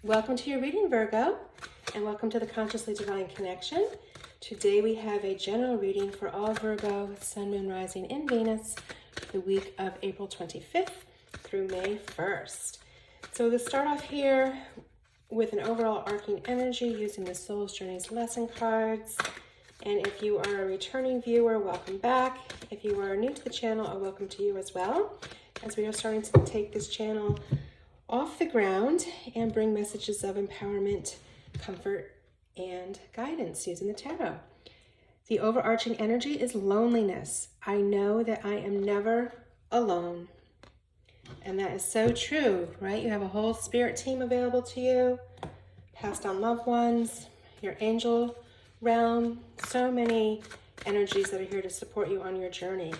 Welcome to your reading, Virgo, and welcome to the Consciously Divine Connection. Today we have a general reading for all Virgo with Sun, Moon, Rising in Venus for the week of April 25th through May 1st. So we'll start off here with an overall arcing energy using the Soul's Journeys lesson cards. And if you are a returning viewer, welcome back. If you are new to the channel, a welcome to you as well, as we are starting to take this channel off the ground and bring messages of empowerment, comfort, and guidance using the tarot. The overarching energy is loneliness. I know that I am never alone. And that is so true, right? You have a whole spirit team available to you, passed on loved ones, your angel realm, so many energies that are here to support you on your journey.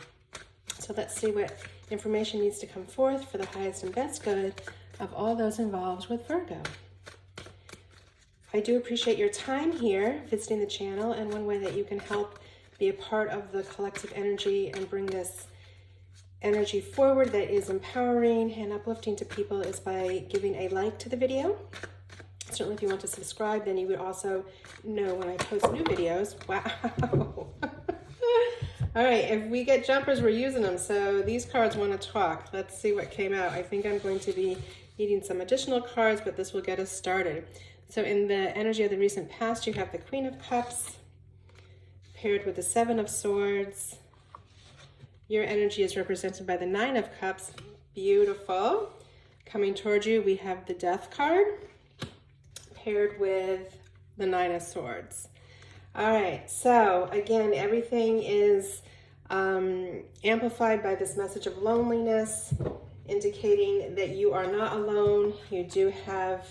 So let's see what information needs to come forth for the highest and best good of all those involved with Virgo. I do appreciate your time here visiting the channel, and one way that you can help be a part of the collective energy and bring this energy forward that is empowering and uplifting to people is by giving a like to the video. Certainly if you want to subscribe, then you would also know when I post new videos. Wow. All right, if we get jumpers, we're using them. So these cards want to talk. Let's see what came out. I think I'm going to be needing some additional cards, but this will get us started. So in the energy of the recent past, you have the Queen of Cups paired with the Seven of Swords. Your energy is represented by the Nine of Cups. Beautiful. Coming towards you, we have the Death card paired with the Nine of Swords. All right, so again, everything is amplified by this message of loneliness, indicating that you are not alone. You do have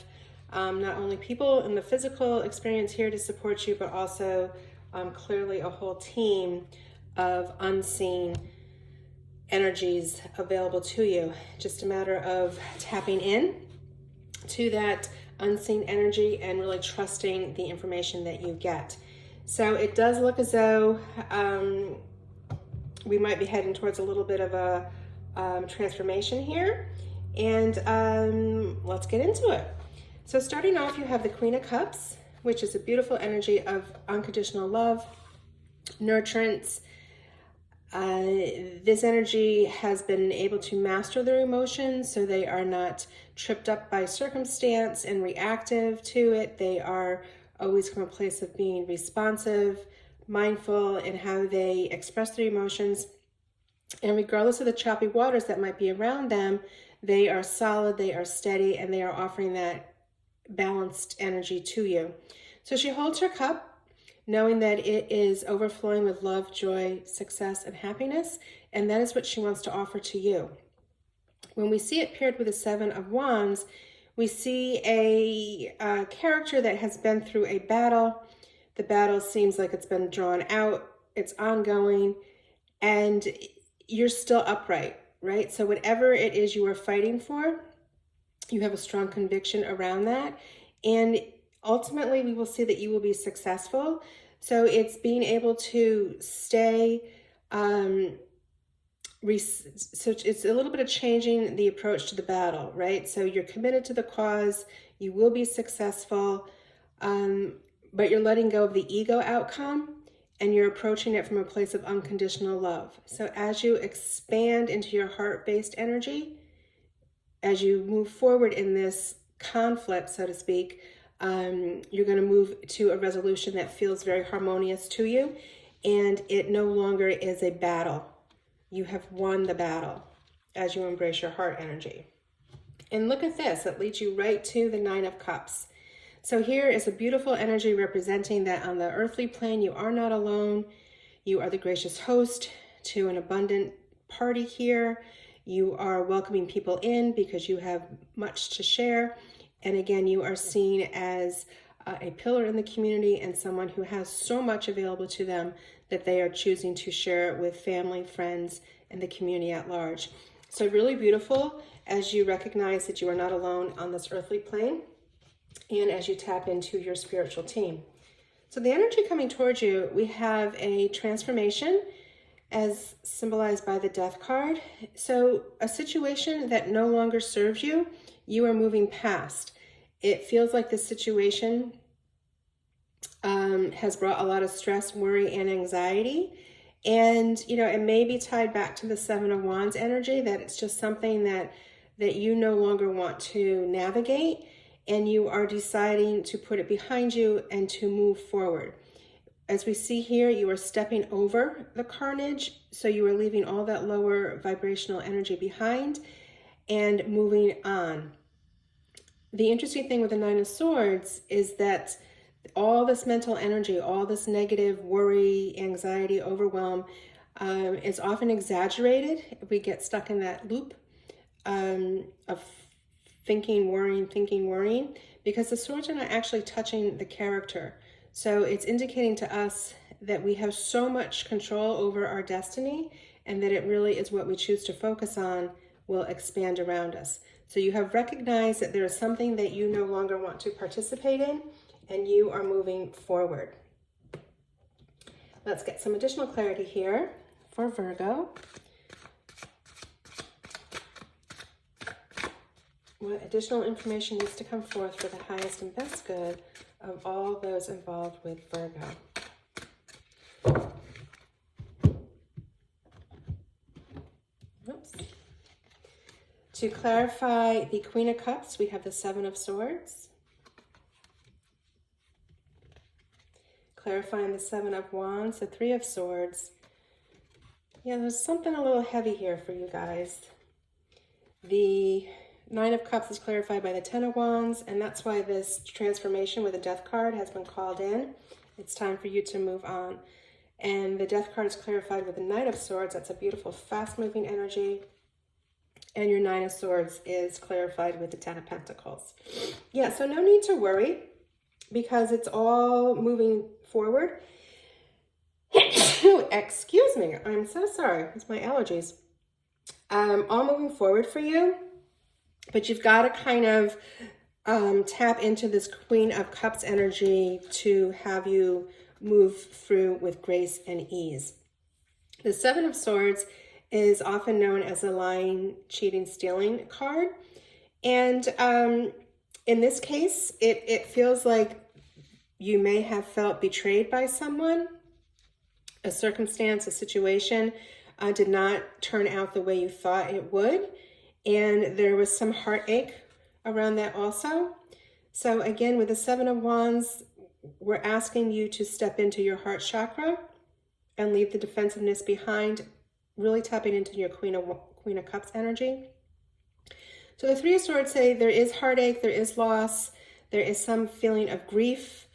not only people in the physical experience here to support you, but also clearly a whole team of unseen energies available to you. Just a matter of tapping in to that unseen energy and really trusting the information that you get. So it does look as though we might be heading towards a little bit of a transformation here, and let's get into it. So starting off, you have the Queen of Cups, which is a beautiful energy of unconditional love, nurturance. This energy has been able to master their emotions, so they are not tripped up by circumstance and reactive to it. They are always from a place of being responsive, mindful in how they express their emotions. And regardless of the choppy waters that might be around them, they are solid, they are steady, and they are offering that balanced energy to you. So she holds her cup, knowing that it is overflowing with love, joy, success, and happiness, and that is what she wants to offer to you. When we see it paired with the Seven of Wands, we see a character that has been through a battle. The battle seems like it's been drawn out, it's ongoing, and you're still upright, right? So whatever it is you are fighting for, you have a strong conviction around that. And ultimately, we will see that you will be successful. So it's being able to stay, so it's a little bit of changing the approach to the battle, right? So you're committed to the cause, you will be successful, but you're letting go of the ego outcome, and you're approaching it from a place of unconditional love. So as you expand into your heart-based energy, as you move forward in this conflict, so to speak, you're going to move to a resolution that feels very harmonious to you, and it no longer is a battle. You have won the battle as you embrace your heart energy. And look at this, it leads you right to the Nine of Cups. So here is a beautiful energy representing that on the earthly plane, you are not alone. You are the gracious host to an abundant party here. You are welcoming people in because you have much to share. And again, you are seen as a pillar in the community and someone who has so much available to them that they are choosing to share it with family, friends, and the community at large. So really beautiful as you recognize that you are not alone on this earthly plane, and as you tap into your spiritual team. So the energy coming towards you, we have a transformation as symbolized by the Death card. So a situation that no longer serves you, you are moving past. it feels like this situation has brought a lot of stress, worry, and anxiety. And, you know, it may be tied back to the Seven of Wands energy, that it's just something that you no longer want to navigate, and you are deciding to put it behind you and to move forward. As we see here, you are stepping over the carnage, so you are leaving all that lower vibrational energy behind and moving on. The interesting thing with the Nine of Swords is that all this mental energy, all this negative worry, anxiety, overwhelm is often exaggerated. We get stuck in that loop of thinking, worrying, because the swords are not actually touching the character. So it's indicating to us that we have so much control over our destiny, and that it really is what we choose to focus on will expand around us. So you have recognized that there is something that you no longer want to participate in, and you are moving forward. Let's get some additional clarity here for Virgo. What additional information needs to come forth for the highest and best good of all those involved with Virgo? Oops. To clarify the Queen of Cups, we have the Seven of Swords. Clarifying the Seven of Wands, the Three of Swords. Yeah, there's something a little heavy here for you guys. The Nine of Cups is clarified by the Ten of Wands, and that's why this transformation with the Death card has been called in. It's time for you to move on. And the Death card is clarified with the Knight of Swords. That's a beautiful, fast-moving energy. And your Nine of Swords is clarified with the Ten of Pentacles. Yeah, so no need to worry, because it's all moving forward. Excuse me, I'm so sorry. It's my allergies. All moving forward for you, but you've got to kind of tap into this Queen of Cups energy to have you move through with grace and ease. The Seven of Swords is often known as a lying, cheating, stealing card. And in this case, it feels like you may have felt betrayed by someone. A circumstance, a situation did not turn out the way you thought it would. And there was some heartache around that also. So again, with the Seven of Wands, we're asking you to step into your heart chakra and leave the defensiveness behind, really tapping into your Queen of Cups energy. So the Three of Swords say there is heartache, there is loss, there is some feeling of grief.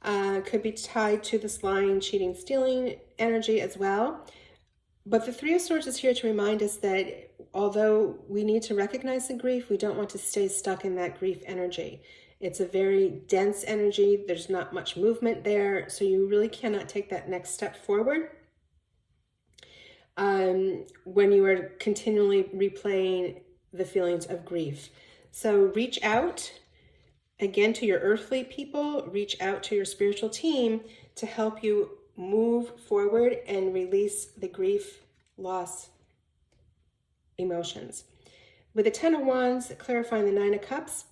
Could be tied to this lying, cheating, stealing energy as well. But the Three of Swords is here to remind us that although we need to recognize the grief, we don't want to stay stuck in that grief energy. It's a very dense energy. There's not much movement there. So you really cannot take that next step forward when you are continually replaying the feelings of grief. So reach out again to your earthly people, reach out to your spiritual team to help you move forward and release the grief, loss, emotions. With the Ten of Wands, clarifying the Nine of Cups,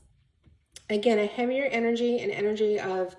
again, a heavier energy, an energy of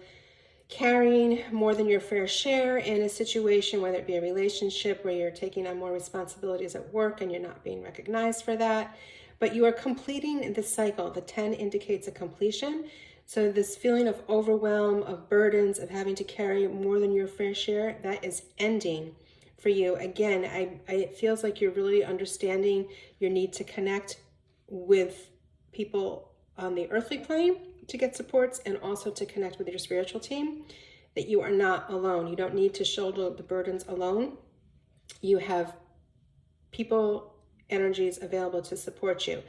carrying more than your fair share in a situation, whether it be a relationship where you're taking on more responsibilities at work and you're not being recognized for that, but you are completing the cycle. The 10 indicates a completion. So this feeling of overwhelm, of burdens, of having to carry more than your fair share, that is ending for you. Again, it feels like you're really understanding your need to connect with people on the earthly plane to get supports, and also to connect with your spiritual team, that you are not alone. You don't need to shoulder the burdens alone. You have people, energies available to support you.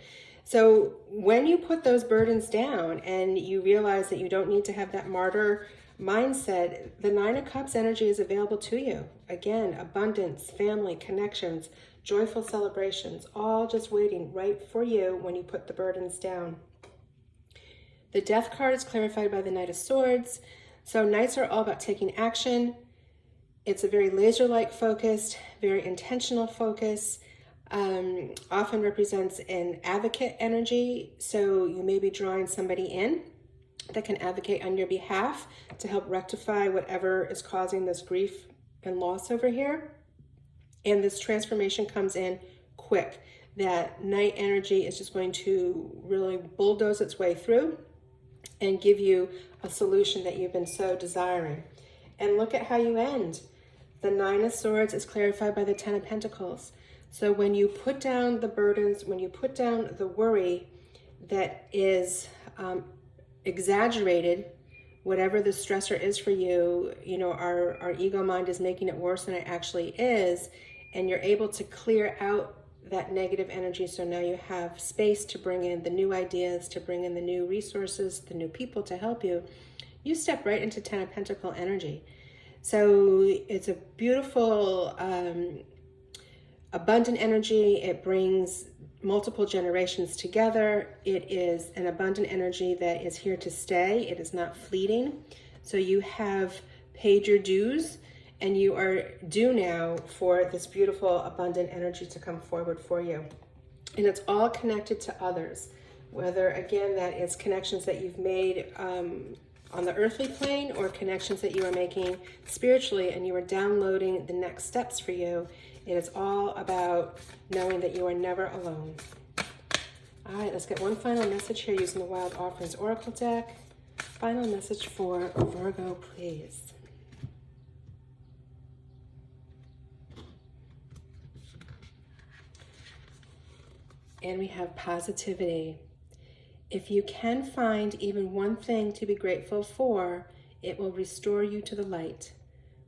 So when you put those burdens down and you realize that you don't need to have that martyr mindset, the Nine of Cups energy is available to you. Again, abundance, family, connections, joyful celebrations, all just waiting right for you when you put the burdens down. The Death card is clarified by the Knight of Swords. So Knights are all about taking action. It's a very laser-like focused, very intentional focus. Often represents an advocate energy. So you may be drawing somebody in that can advocate on your behalf to help rectify whatever is causing this grief and loss over here. And this transformation comes in quick. That night energy is just going to really bulldoze its way through and give you a solution that you've been so desiring. And look at how you end. The Nine of Swords is clarified by the Ten of Pentacles. So when you put down the burdens, when you put down the worry that is exaggerated, whatever the stressor is for you, you know, our ego mind is making it worse than it actually is, and you're able to clear out that negative energy. So now you have space to bring in the new ideas, to bring in the new resources, the new people to help you. You step right into Ten of Pentacle energy. So it's a beautiful, abundant energy. It brings multiple generations together. It is an abundant energy that is here to stay. It is not fleeting. So you have paid your dues, and you are due now for this beautiful, abundant energy to come forward for you. And it's all connected to others, whether, again, that is connections that you've made on the earthly plane or connections that you are making spiritually, and you are downloading the next steps for you. It is all about knowing that you are never alone. All right, let's get one final message here using the Wild Offerings Oracle deck. Final message for Virgo, please. And we have positivity. If you can find even one thing to be grateful for, it will restore you to the light.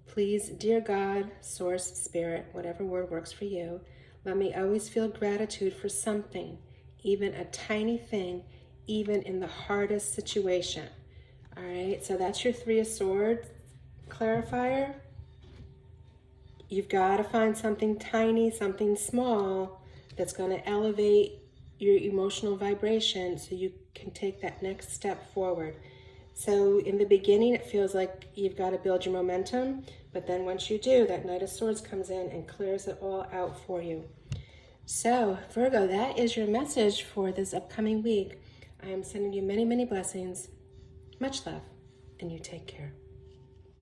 Please, dear God, Source, Spirit, whatever word works for you, let me always feel gratitude for something, even a tiny thing, even in the hardest situation. All right, so that's your Three of Swords clarifier. You've got to find something tiny, something small that's going to elevate your emotional vibration so you can take that next step forward. So in the beginning, it feels like you've got to build your momentum, but then once you do, that Knight of Swords comes in and clears it all out for you. So Virgo, that is your message for this upcoming week. I am sending you many, many blessings. Much love, and you take care.